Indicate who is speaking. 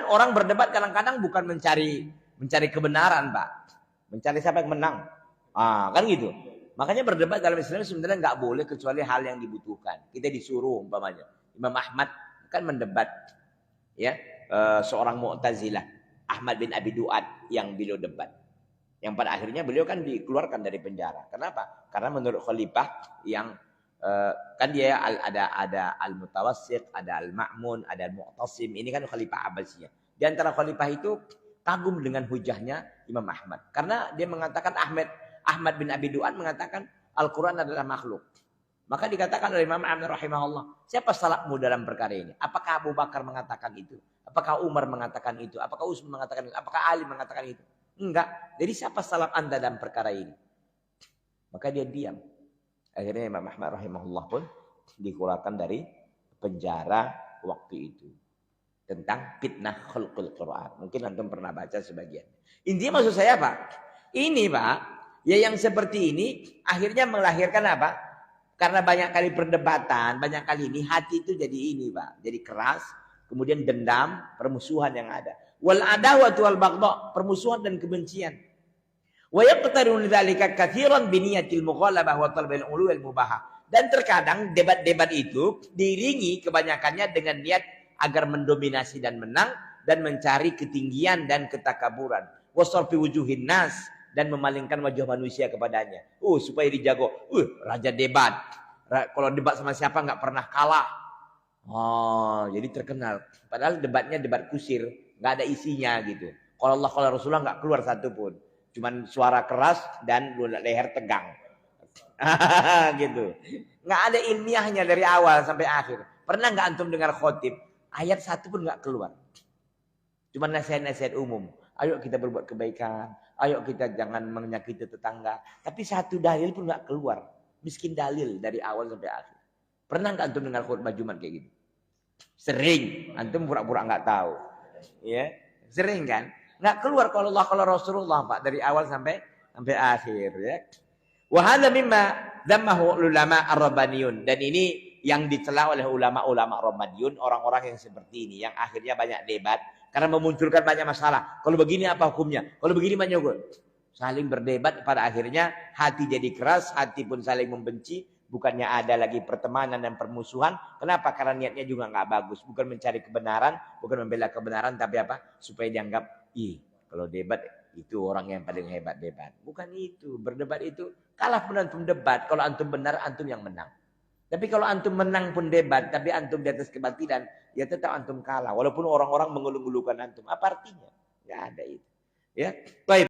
Speaker 1: orang berdebat kadang-kadang bukan mencari kebenaran, Pak. Mencari siapa yang menang. Kan gitu. Makanya berdebat dalam Islam sebenarnya nggak boleh kecuali hal yang dibutuhkan. Kita disuruh umpamanya. Imam Ahmad kan mendebat, ya, seorang Mu'tazilah, Ahmad bin Abi Du'ad yang beliau debat. Yang pada akhirnya beliau kan dikeluarkan dari penjara. Kenapa? Karena menurut khalifah yang kan dia ada Al-Mutawassit, ada Al-Ma'mun, ada Al-Mu'tasim. Ini kan khalifah Abbasiyah. Di antara khalifah itu kagum dengan hujahnya Imam Ahmad. Karena dia mengatakan Ahmad bin Abi Du'ad mengatakan Al-Quran adalah makhluk. Maka dikatakan oleh Imam Ahmad rahimahullah, siapa salahmu dalam perkara ini? Apakah Abu Bakar mengatakan itu? Apakah Umar mengatakan itu? Apakah Utsman mengatakan itu? Apakah Ali mengatakan itu? Enggak. Jadi siapa salah Anda dalam perkara ini? Maka dia diam. Akhirnya Imam Ahmad rahimahullah pun dikeluarkan dari penjara waktu itu. Tentang fitnah khalqul Quran. Mungkin antum pernah baca sebagian. Intinya maksud saya Pak, ini Pak, ya yang seperti ini akhirnya melahirkan apa? Karena banyak kali perdebatan, banyak kali ini hati itu jadi ini Pak. Jadi keras, kemudian dendam, permusuhan yang ada. Wal adawatu wal baghdha, permusuhan dan kebencian. Wa yaqtarun dzalika katsiran bi niyatil mughalabah wa talbil ulu wal mubahah. Dan terkadang debat-debat itu diiringi kebanyakannya dengan niat agar mendominasi dan menang dan mencari ketinggian dan ketakaburan. Wasarfi wujuhin nas, dan memalingkan wajah manusia kepadanya. Supaya dijago. Raja debat. Kalau debat sama siapa nggak pernah kalah. Jadi terkenal. Padahal debatnya debat kusir, nggak ada isinya gitu. Kalau Allah kalau Rasulullah nggak keluar satu pun. Cuman suara keras dan leher tegang. Gitu. Nggak ada ilmiahnya dari awal sampai akhir. Pernah nggak antum dengar khotib? Ayat satu pun nggak keluar. Cuma nasihat-nasihat umum. Ayo kita berbuat kebaikan. Ayo kita jangan menyakiti tetangga. Tapi satu dalil pun nggak keluar. Miskin dalil dari awal sampai akhir. Pernah nggak antum dengar khutbah Jumat kayak gitu? Sering. Antum pura-pura nggak tahu. Ya, sering kan? Nggak keluar kalau Allah kalau Rasulullah Pak dari awal sampai akhir. Ya. Wahada mimma dzammahu ulama ar-rabbaniyun. Dan ini yang dicela oleh ulama-ulama Rabbaniyun, orang-orang yang seperti ini, yang akhirnya banyak debat karena memunculkan banyak masalah. Kalau begini apa hukumnya? Kalau begini menyogok. Saling berdebat pada akhirnya hati jadi keras, hati pun saling membenci, bukannya ada lagi pertemanan dan permusuhan. Kenapa? Karena niatnya juga nggak bagus, bukan mencari kebenaran, bukan membela kebenaran, tapi apa? Supaya dianggap, kalau debat itu orang yang paling hebat debat. Bukan itu, berdebat itu kalah pun antum debat, kalau antum benar antum yang menang. Tapi kalau antum menang pun debat, tapi antum di atas kebatilan, ya tetap antum kalah. Walaupun orang-orang mengeluh-ngeluhkan antum. Apa artinya? Nggak ada itu. Ya, baik.